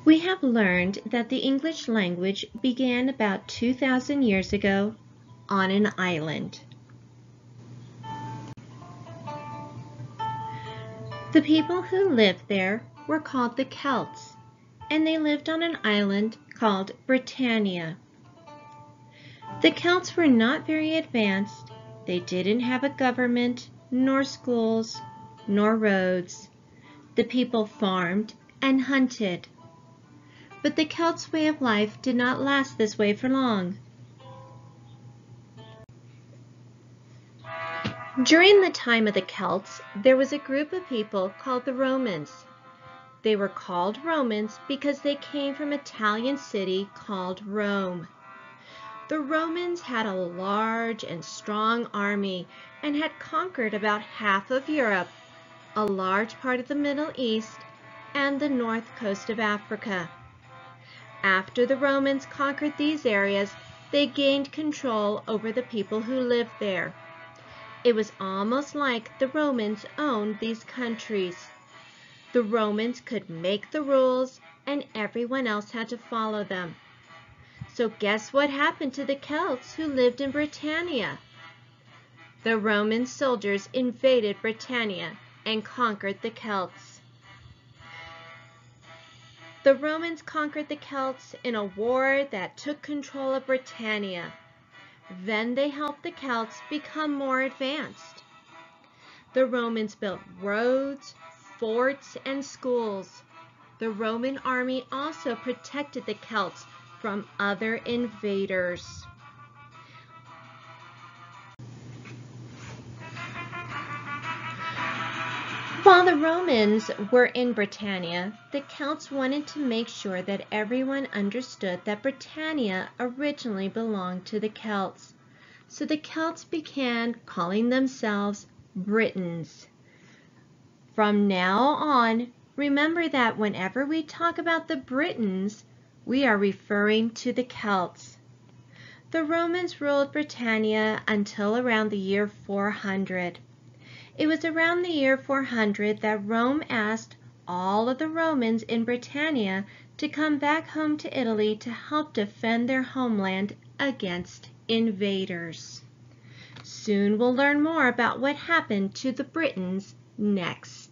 We have learned that the English language began about 2,000 years ago on an island. The people who lived there were called the Celts, and they lived on an island called Britannia. The Celts were not very advanced. They didn't have a government, nor schools, nor roads. The people farmed and hunted. But the Celts' way of life did not last this way for long. During the time of the Celts, there was a group of people called the Romans. They were called Romans because they came from an Italian city called Rome. The Romans had a large and strong army and had conquered about half of Europe, a large part of the Middle East, and the north coast of Africa. After the Romans conquered these areas, they gained control over the people who lived there. It was almost like the Romans owned these countries. The Romans could make the rules, and everyone else had to follow them. So guess what happened to the Celts who lived in Britannia? The Roman soldiers invaded Britannia and conquered the Celts. The Romans conquered the Celts in a war that took control of Britannia. Then they helped the Celts become more advanced. The Romans built roads, forts, and schools. The Roman army also protected the Celts from other invaders. While the Romans were in Britannia, the Celts wanted to make sure that everyone understood that Britannia originally belonged to the Celts. So the Celts began calling themselves Britons. From now on, remember that whenever we talk about the Britons, we are referring to the Celts. The Romans ruled Britannia until around the year 400. It was around the year 400 that Rome asked all of the Romans in Britannia to come back home to Italy to help defend their homeland against invaders. Soon we'll learn more about what happened to the Britons next.